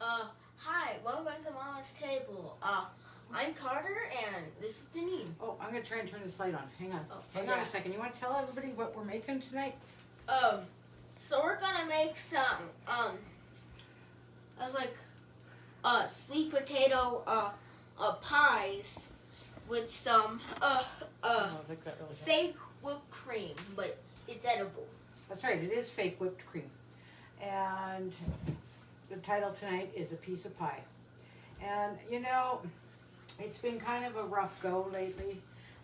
Hi, welcome to Mama's Table. I'm Carter, and this is Janine. Oh, I'm gonna try and turn this light on. Hang on. Hang yeah. on a second. You want to tell everybody what we're making tonight? So we're gonna make some, I was like, sweet potato, pies with some, fake whipped cream, but it's edible. That's right. It is fake whipped cream, and the title tonight is A Piece of Pie. And you know, it's been kind of a rough go lately,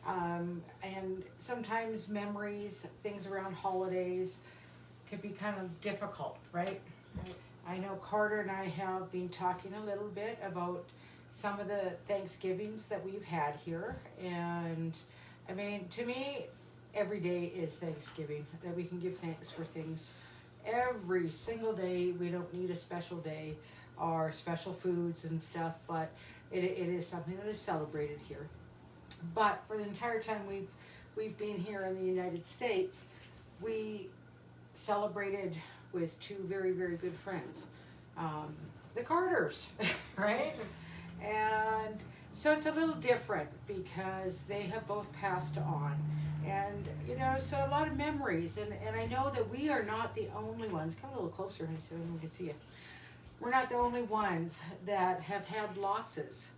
and sometimes memories, things around holidays, can be kind of difficult, right? I know Carter and I have been talking a little bit about some of the Thanksgivings that we've had here, and I mean, to me, every day is Thanksgiving, that we can give thanks for things. Every single day, we don't need a special day or special foods and stuff, but it is something that is celebrated here. But for the entire time we've been here in the United States, we celebrated with two very, very good friends, the Carters, right? And so it's a little different because they have both passed on. And, you know, so a lot of memories. And I know that we are not the only ones. Come a little closer, honey, so we can see you. We're not the only ones that have had losses.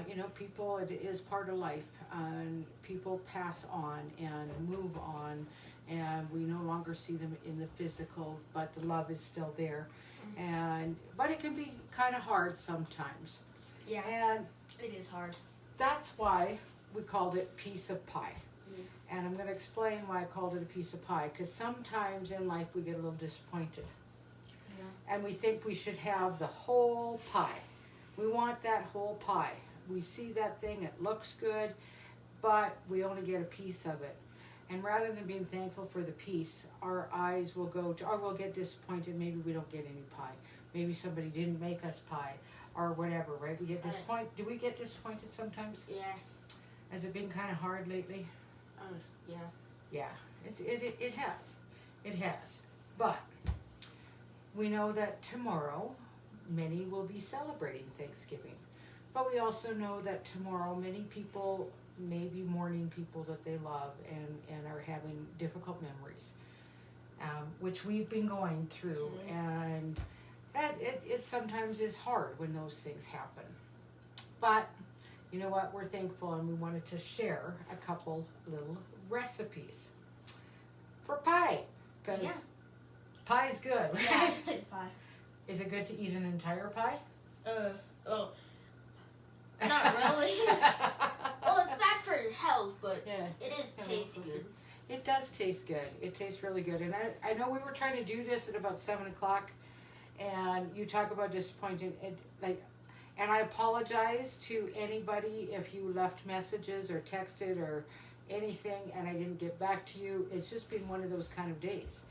You know, people, it is part of life. And people pass on and move on. And we no longer see them in the physical, but the love is still there. But it can be kind of hard sometimes. Yeah, And it is hard. that's why we called it Piece of Pie. And I'm going to explain why I called it a piece of pie, because sometimes in life we get a little disappointed. Yeah. And we think we should have the whole pie. We want that whole pie. We see that thing, it looks good, but we only get a piece of it. And rather than being thankful for the piece, our eyes will go to, or we'll get disappointed, maybe we don't get any pie. Maybe somebody didn't make us pie, or whatever, right? We get disappointed. Do we get disappointed sometimes? Yeah. Has it been kind of hard lately? Yeah. Yeah, it has. It has. But we know that tomorrow many will be celebrating Thanksgiving. But we also know that tomorrow many people may be mourning people that they love and are having difficult memories, which we've been going through. And it sometimes is hard when those things happen. But you know what? We're thankful, and we wanted to share a couple little recipes for pie, because pie is good, right? Yeah, it's pie. Is it good to eat an entire pie? Not really. Well, it's bad for your health, but yeah, it tastes good. It does taste good. It tastes really good. And I know we were trying to do this at about 7 o'clock, and you talk about disappointing. And I apologize to anybody if you left messages or texted or anything and I didn't get back to you. It's just been one of those kind of days.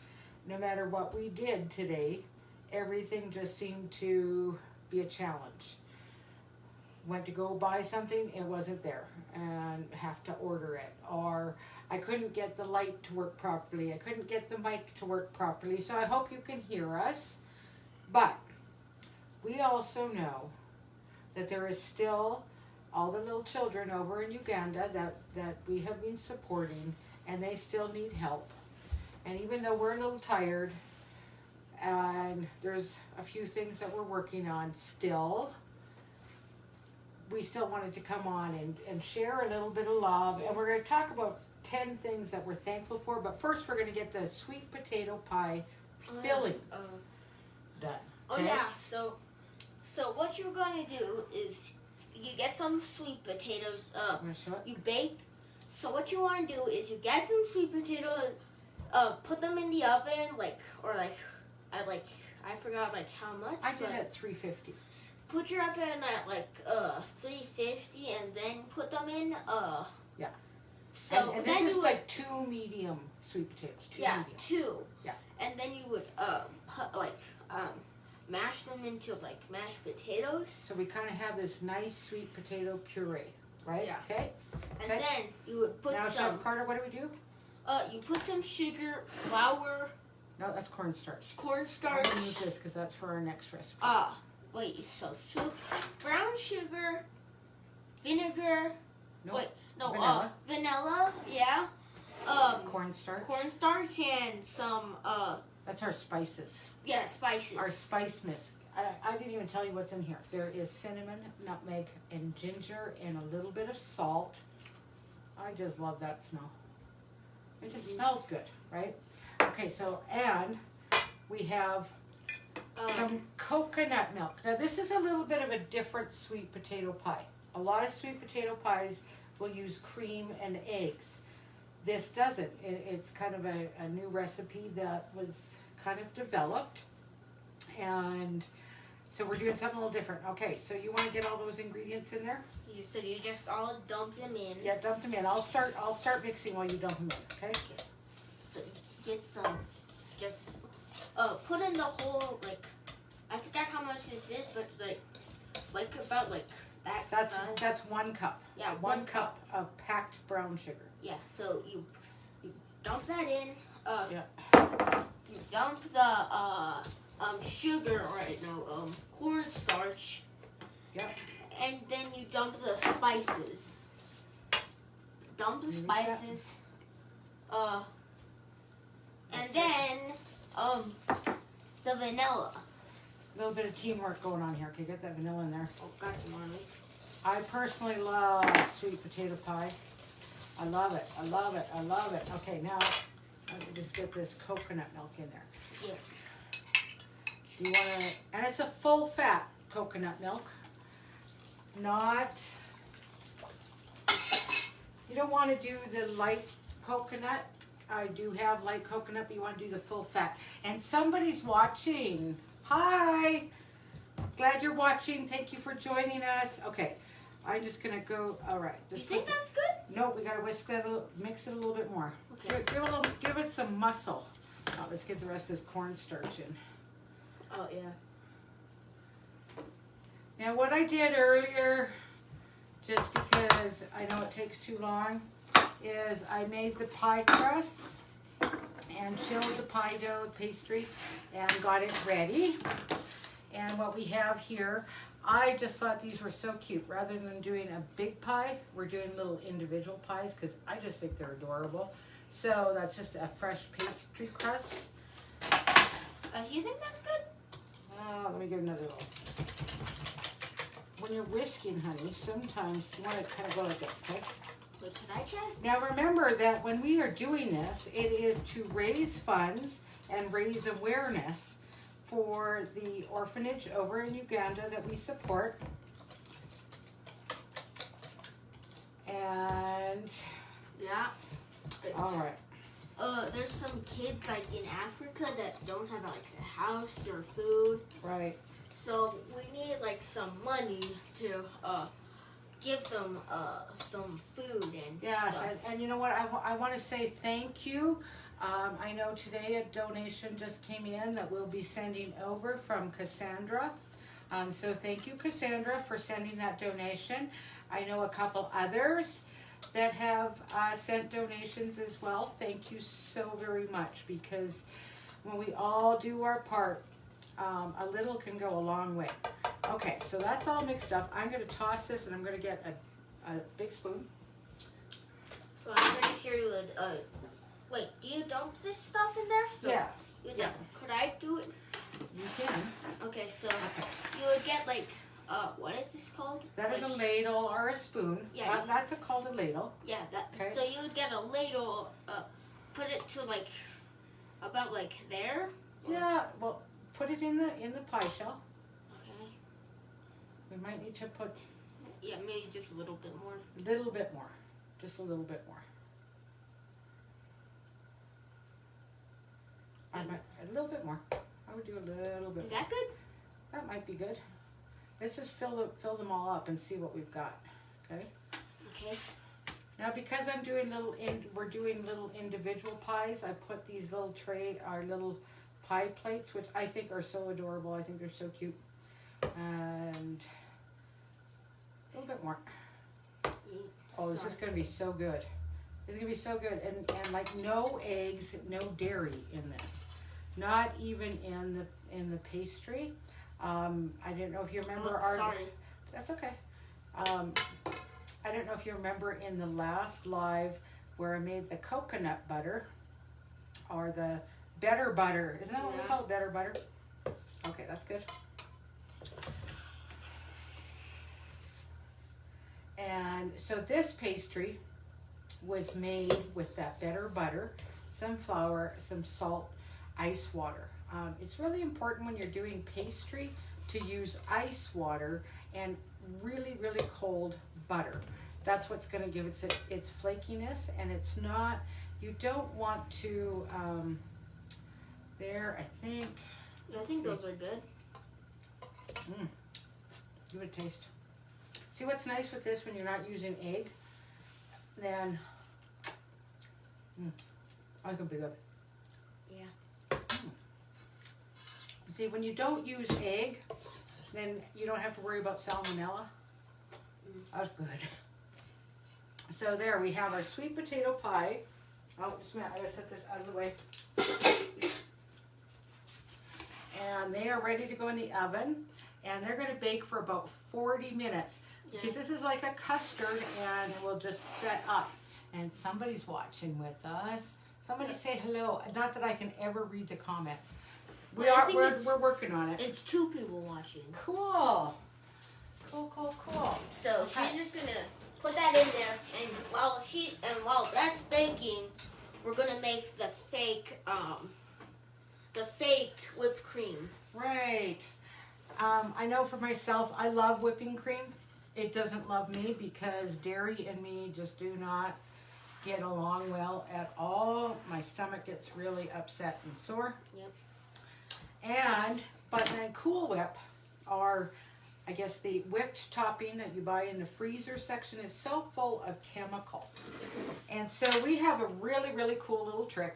No matter what we did today, everything just seemed to be a challenge. Went to go buy something, it wasn't there, and have to order it. Or I couldn't get the light to work properly. I couldn't get the mic to work properly. So I hope you can hear us. But we also know that there is still all the little children over in Uganda that we have been supporting, and they still need help. And even though we're a little tired, and there's a few things that we're working on still, we still wanted to come on and share a little bit of love. And we're going to talk about 10 things that we're thankful for. But first we're going to get the sweet potato pie filling done. Okay? Oh yeah, so what you're going to do is you get some sweet potatoes, you bake. So what you want to do is you get some sweet potatoes, put them in the oven, I forgot how much. I did it at 350. Put your oven at 350 and then put them in, Yeah. So and this is like 2 medium sweet potatoes. 2 medium. 2. Yeah. And then you would mash them into mashed potatoes. So we kind of have this nice sweet potato puree, right? Yeah. Okay. And then you would put now, some. Chef Carter, what do we do? You put some sugar, flour. No, that's cornstarch. Cornstarch. I'm gonna use this because that's for our next recipe. wait, so brown sugar, vinegar, vanilla, yeah. Cornstarch. And some That's our spices. yeah, spices. Our spice mix. I didn't even tell you what's in here. There is cinnamon, nutmeg, and ginger, and a little bit of salt. I just love that smell. It just smells good, right? Okay, so, and we have some coconut milk. Now, this is a little bit of a different sweet potato pie. A lot of sweet potato pies will use cream and eggs. This doesn't. It's kind of a new recipe that was kind of developed. And so we're doing something a little different. Okay, so you want to get all those ingredients in there? So you just all dump them in. Yeah, dump them in. I'll start mixing while you dump them in, okay? So get some, just put in the whole, like, I forgot how much this is, but like about like that size. That's 1 cup. Yeah, one cup of packed brown sugar. Yeah, so you dump that in. Yeah. You dump the sugar right now, cornstarch. Yep. And then you dump the spices. Dump the spices. And then the vanilla. A little bit of teamwork going on here. Okay, get that vanilla in there. Oh, got some on me. I personally love sweet potato pie. I love it. I love it. I love it. Okay, now let me just get this coconut milk in there. Yeah. You want to, and it's a full fat coconut milk. Not, you don't want to do the light coconut. I do have light coconut, but you want to do the full fat. And somebody's watching. Hi. Glad you're watching. Thank you for joining us. Okay. I'm just going to go, all right. You think that's good? No, we got to whisk that, mix it a little bit more. Okay. Give it some muscle. Oh, let's get the rest of this cornstarch in. Oh, yeah. Now what I did earlier, just because I know it takes too long, is I made the pie crust and chilled the pie dough pastry and got it ready. And what we have here, I just thought these were so cute. Rather than doing a big pie, we're doing little individual pies because I just think they're adorable. So that's just a fresh pastry crust. You think that's good? Let me get another little. When you're whisking, honey, sometimes you want to kind of go like this, okay? Wait, can I try? Now remember that when we are doing this, it is to raise funds and raise awareness for the orphanage over in Uganda that we support. And yeah. All right. There's some kids like in Africa that don't have like a house or food. Right. So we need like some money to give them some food and yes, stuff. And you know what? I want to say thank you. I know today a donation just came in that we'll be sending over from Cassandra. So thank you, Cassandra, for sending that donation. I know a couple others that have sent donations as well. Thank you so very much, because when we all do our part, a little can go a long way. Okay, so that's all mixed up. I'm going to toss this, and I'm going to get a big spoon. So I'm pretty sure you would, wait, do you dump this stuff in there? So Yeah. Yeah. Could I do it? You can. Okay, so you would get like, what is this called? That is a ladle or a spoon. Yeah. That's called a ladle. Yeah, that. Okay. So you would get a ladle, put it to like, about like there? Yeah, well, put it in the pie shell. Okay. We might need to put Yeah, maybe just a little bit more. a little bit more. Just a little bit more. A little bit more. I would do a little bit. Is that good? That might be good. Let's just fill them all up and see what we've got. Okay. Okay. Now, because we're doing little individual pies, I put these little little pie plates, which I think are so adorable. I think they're so cute. And a little bit more. Oh, this is going to be so good. It's going to be so good. And like no eggs, no dairy in this. Not even in the pastry. I didn't know if you remember Sorry. That's okay. I don't know if you remember in the last live where I made the coconut butter or the better butter. Isn't that what we call it? Better butter? Okay, that's good. And so this pastry was made with that better butter, some flour, some salt, ice water. It's really important when you're doing pastry to use ice water and really, really cold butter. That's what's going to give it its flakiness, and it's not, you don't want to, I think those are good. Give it a taste. See what's nice with this when you're not using egg? Then, I can be good. Yeah. See, when you don't use egg, then you don't have to worry about salmonella. That's good. So there we have our sweet potato pie. Oh, just a minute, I gotta set this out of the way. And they are ready to go in the oven. And they're gonna bake for about 40 minutes. Yeah. Because this is like a custard and it will just set up. And somebody's watching with us. Somebody say hello. Not that I can ever read the comments. We're working on it. It's 2 people watching. Cool. Cool. So Okay. she's just gonna put that in there, and while that's baking, we're gonna make the fake whipped cream. Right. I know for myself, I love whipping cream. It doesn't love me because dairy and me just do not get along well at all. My stomach gets really upset and sore. Yep. But then Cool Whip, or I guess the whipped topping that you buy in the freezer section, is so full of chemical. And so we have a really, really cool little trick.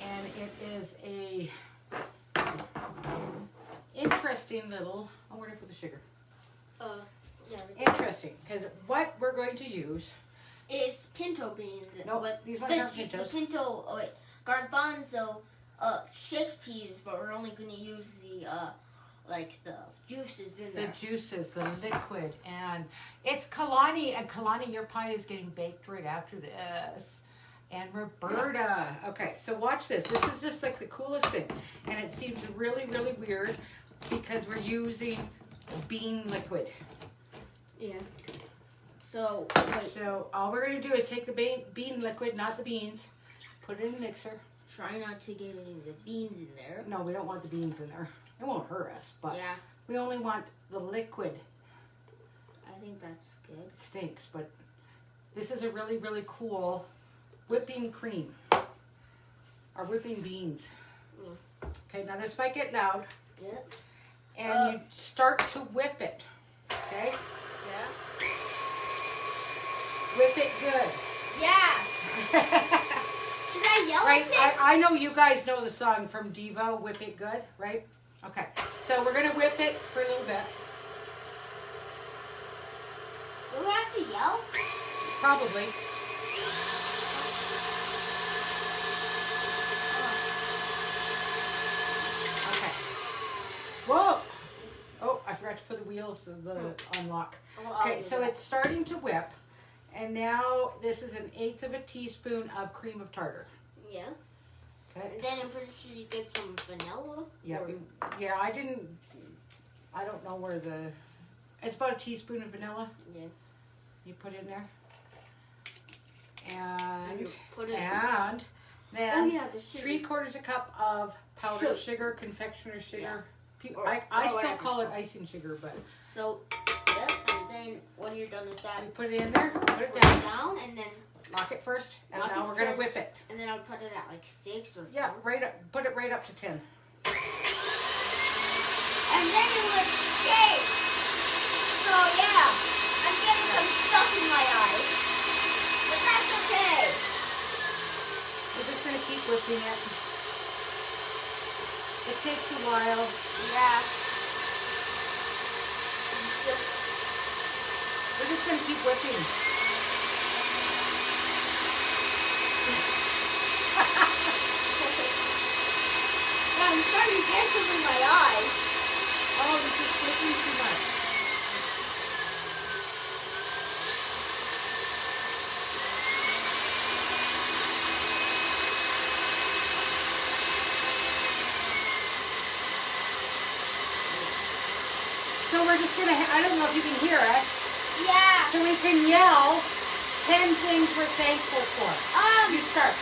And it is a interesting little, where did I put the sugar? Yeah. Interesting, because what we're going to use is pinto beans. No, these ones aren't pintos. The pinto, garbanzo, chickpeas, but we're only going to use the juices in there. The juices, the liquid, and it's Kalani. And Kalani, your pie is getting baked right after this. And Roberta. Okay, so watch this. This is just like the coolest thing. And it seems really, really weird because we're using bean liquid. Yeah. So, So all we're going to do is take the bean liquid, not the beans, put it in the mixer. Try not to get any of the beans in there. No, we don't want the beans in there. It won't hurt us, but yeah. We only want the liquid. I think that's good. It stinks, but this is a really, really cool whipping cream. Or whipping beans. Okay, now this might get loud. Yep. And you start to whip it. Okay? Yeah. Whip it good. Yeah. Should I yell Right, like this? I know you guys know the song from Devo, Whip It Good, right? Okay, so we're going to whip it for a little bit. Do we have to yell? Probably. Okay. Whoa! Oh, I forgot to put the wheels of the unlock. Okay, so it's starting to whip. And now this is 1/8 of a teaspoon of cream of tartar. Yeah. Okay. And then I'm pretty sure you get some vanilla. Yeah, yeah. I don't know where it's about a teaspoon of vanilla. Yeah. You put in there. And put it. And then the sugar. 3/4 a cup of powdered sugar, confectioner's sugar. Yeah. I still call it icing sugar, but. So, yep, and then when you're done with that, you put it in there, put it down, and then lock it first, and now we're gonna whip it. And then I'll put it at like 6 or 4. Yeah, put it right up to 10. And then it would shake. So yeah, I'm getting some stuff in my eyes, but that's okay. We're just gonna keep whipping it. It takes a while. Yeah. We're just gonna keep whipping. Yeah, I'm starting to get some in my eyes. just slipping too much. So we're just gonna, I don't know if you can hear us. Yeah. So we can yell 10 things we're thankful for. You start.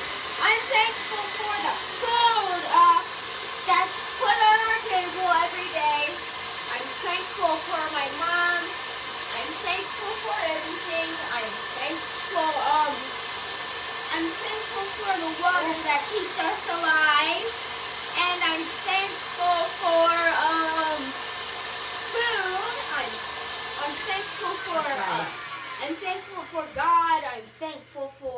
I'm thankful for the food that's put on our table every day. I'm thankful for my mom. I'm thankful for everything. I'm thankful for the water that keeps us alive. And I'm thankful for food. I'm thankful for I'm thankful for God. I'm thankful for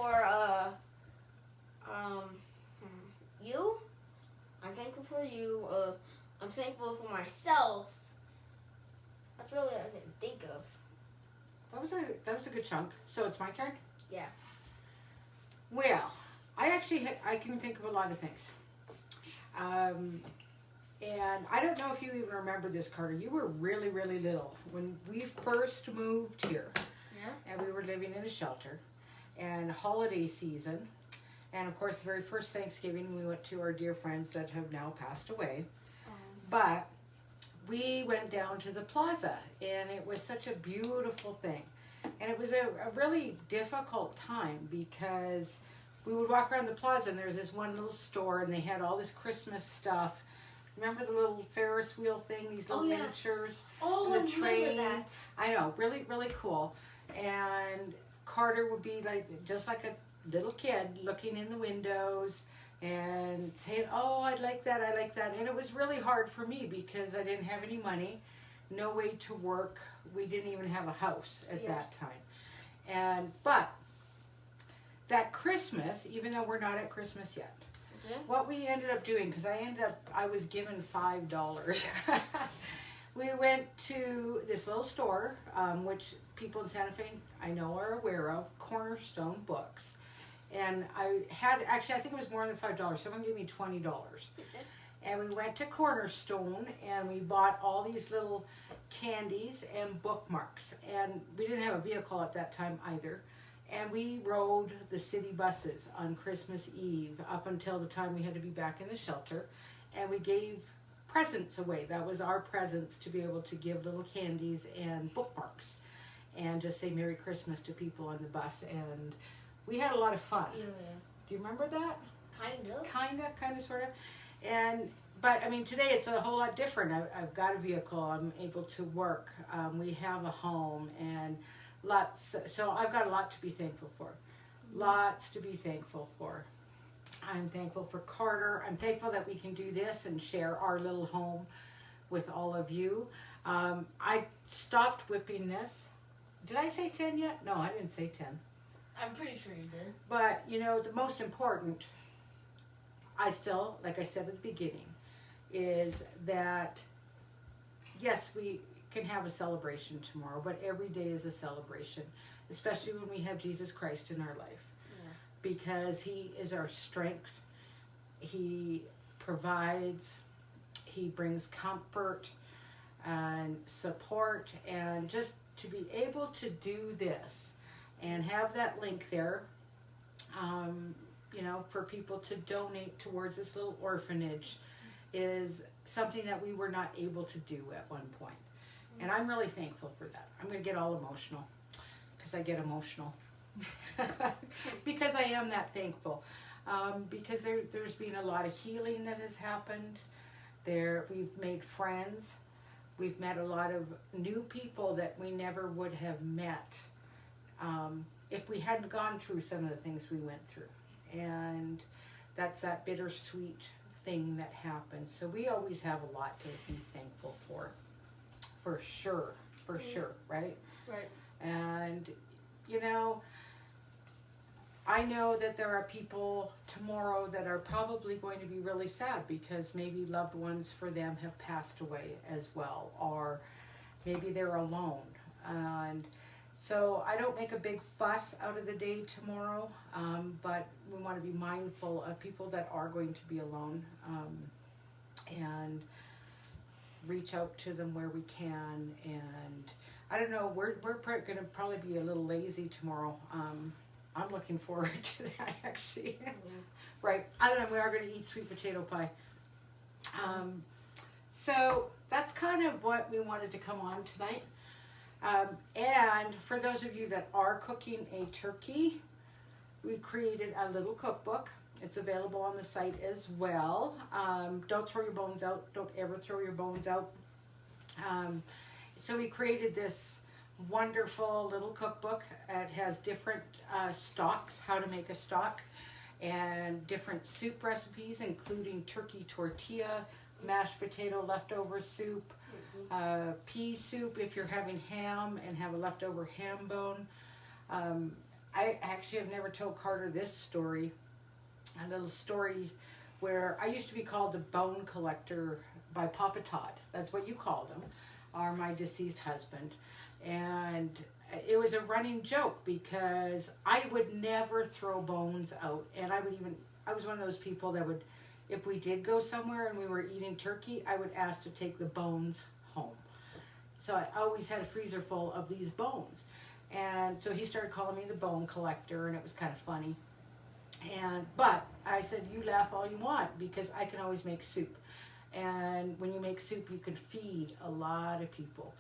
you. I'm thankful for you. I'm thankful for myself. That's really what I can think of. That was a good chunk. So it's my turn? Yeah. Well, I can think of a lot of things. And I don't know if you even remember this, Carter. You were really, really little when we first moved here. Yeah. And we were living in a shelter. And holiday season. And of course, the very first Thanksgiving, we went to our dear friends that have now passed away. But we went down to the plaza, and it was such a beautiful thing. And it was a really difficult time because we would walk around the plaza, and there was this one little store, and they had all this Christmas stuff. Remember the little Ferris wheel thing, these little miniatures? Oh, and the train. that. I know, really, really cool. And Carter would be just like a little kid looking in the windows and saying, oh, I like that. And it was really hard for me because I didn't have any money, no way to work. We didn't even have a house at that time. But that Christmas, even though we're not at Christmas yet, what we ended up doing, because I was given $5. We went to this little store, which people in Santa Fe I know are aware of, Cornerstone Books. And I think it was more than $5. Someone gave me $20. And we went to Cornerstone and we bought all these little candies and bookmarks. And we didn't have a vehicle at that time either. And we rode the city buses on Christmas Eve up until the time we had to be back in the shelter. And we gave presents away. That was our presents, to be able to give little candies and bookmarks and just say Merry Christmas to people on the bus. And we had a lot of fun. Yeah. Do you remember that? Kind of. Sort of. But I mean, today it's a whole lot different. I've got a vehicle. I'm able to work. We have a home and lots. So I've got a lot to be thankful for. Lots to be thankful for. I'm thankful for Carter. I'm thankful that we can do this and share our little home with all of you. I stopped whipping this. Did I say 10 yet? No, I didn't say 10. I'm pretty sure you did. But, the most important, like I said at the beginning, is that, yes, we can have a celebration tomorrow, but every day is a celebration, especially when we have Jesus Christ in our life. Yeah. Because He is our strength. He provides. He brings comfort and support. And just to be able to do this and have that link there, for people to donate towards this little orphanage is something that we were not able to do at one point. And I'm really thankful for that. I'm going to get all emotional because I get emotional because I am that thankful. Because there's been a lot of healing that has happened. We've made friends. We've met a lot of new people that we never would have met if we hadn't gone through some of the things we went through. And that's that bittersweet thing that happens. So we always have a lot to be thankful for sure, right? Right. And, I know that there are people tomorrow that are probably going to be really sad because maybe loved ones for them have passed away as well, or maybe they're alone. And so I don't make a big fuss out of the day tomorrow, but we want to be mindful of people that are going to be alone. And reach out to them where we can. And I don't know, we're going to probably be a little lazy tomorrow. I'm looking forward to that, actually. Right. I don't know, we are going to eat sweet potato pie. So that's kind of what we wanted to come on tonight. And for those of you that are cooking a turkey, we created a little cookbook. It's available on the site as well. Don't throw your bones out. Don't ever throw your bones out. So we created this wonderful little cookbook. It has different stocks, how to make a stock, and different soup recipes, including turkey tortilla, mashed potato leftover soup, pea soup if you're having ham and have a leftover ham bone. I actually have never told Carter this story, a little story where I used to be called the bone collector by Papa Todd. That's what you called him, or my deceased husband. And it was a running joke because I would never throw bones out. And I was one of those people that would, if we did go somewhere and we were eating turkey, I would ask to take the bones home. So I always had a freezer full of these bones. And so he started calling me the bone collector, and it was kind of funny. But I said, you laugh all you want, because I can always make soup. And when you make soup, you can feed a lot of people.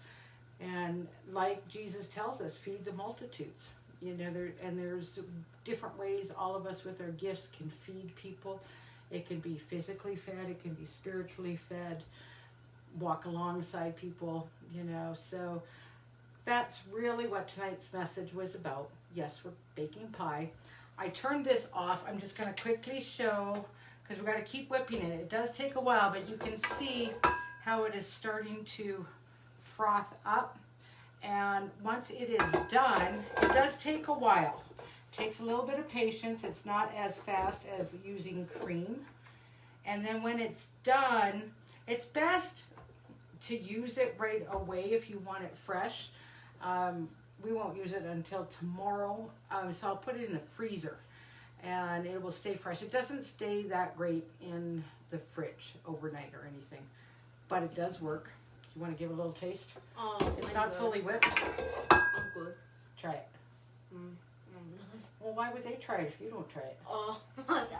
And like Jesus tells us, feed the multitudes. You know, there's different ways all of us with our gifts can feed people. It can be physically fed, it can be spiritually fed, walk alongside people, you know. So that's really what tonight's message was about. Yes, we're baking pie. I turned this off. I'm just going to quickly show, because we've got to keep whipping it. It does take a while, but you can see how it is starting to froth up. And once it is done, it does take a while. It takes a little bit of patience. It's not as fast as using cream. And then when it's done, it's best to use it right away if you want it fresh. We won't use it until tomorrow, so I'll put it in the freezer and it will stay fresh. It doesn't stay that great in the fridge overnight or anything, but it does work. You want to give it a little taste? It's not fully whipped. I'm good. Try it. Well, why would they try it if you don't try it?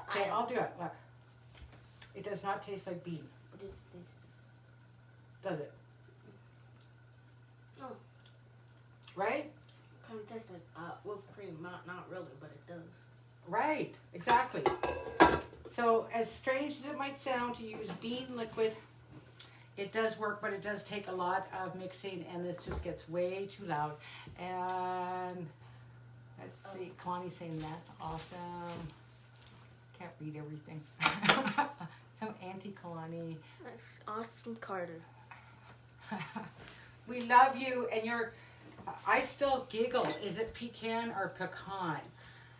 Okay, I'll do it. Look. It does not taste like bean. What is this? Does it? No. Right? Kind of tastes like whipped cream. Not really, but it does. Right. Exactly. So as strange as it might sound to use bean liquid, it does work, but it does take a lot of mixing, and this just gets way too loud. And let's see, Connie's saying that's awesome. Can't read everything. So Auntie Connie. That's Austin Carter. We love you, and I still giggle. Is it pecan or pecan?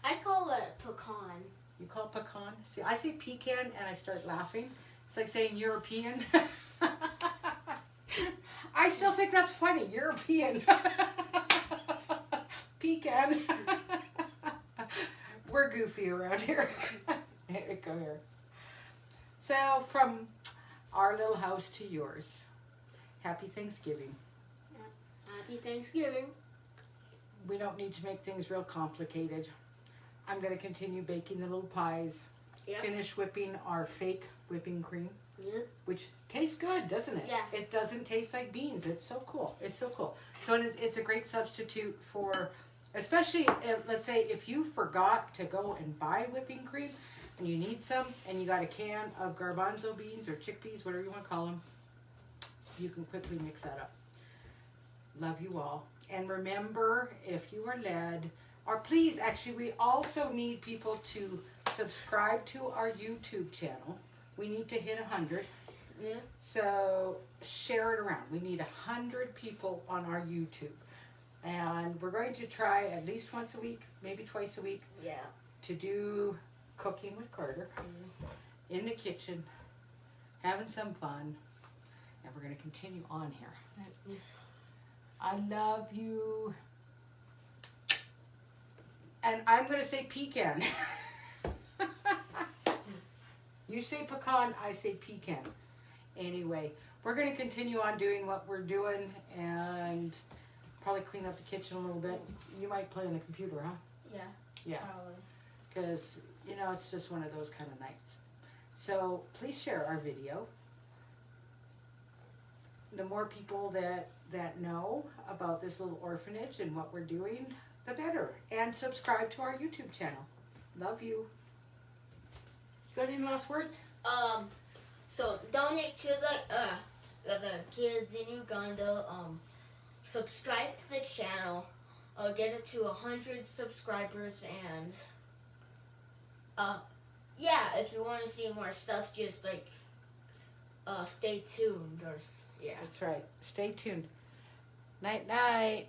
I call it pecan. You call it pecan? See, I say pecan and I start laughing. It's like saying European. I still think that's funny. European. Pecan. We're goofy around here. Come here. So, from our little house to yours, happy Thanksgiving. Happy Thanksgiving. We don't need to make things real complicated. I'm going to continue baking the little pies. Yep. Finish whipping our fake whipping cream. Yep. Which tastes good, doesn't it? Yeah. It doesn't taste like beans. It's so cool. It's so cool. So it's a great substitute for, especially, let's say, if you forgot to go and buy whipping cream and you need some and you got a can of garbanzo beans or chickpeas, whatever you want to call them, you can quickly mix that up. Love you all. And remember, if you are led, or please, actually, we also need people to subscribe to our YouTube channel. We need to hit 100. Yeah. So share it around. We need 100 people on our YouTube. And we're going to try at least once a week, maybe twice a week, to do cooking with Carter in the kitchen, having some fun. And we're going to continue on here. I love you. And I'm going to say pecan. You say pecan, I say pecan. Anyway, we're going to continue on doing what we're doing and probably clean up the kitchen a little bit. You might play on the computer, huh? Yeah. Yeah. Probably. Because, you know, it's just one of those kind of nights. So please share our video. The more people that know about this little orphanage and what we're doing, the better. And subscribe to our YouTube channel. Love you. You got any last words? So donate to the kids in Uganda. Subscribe to the channel. Get it to 100 subscribers, and yeah, if you want to see more stuff, just like stay tuned. Or yeah. That's right. Stay tuned. Night, night.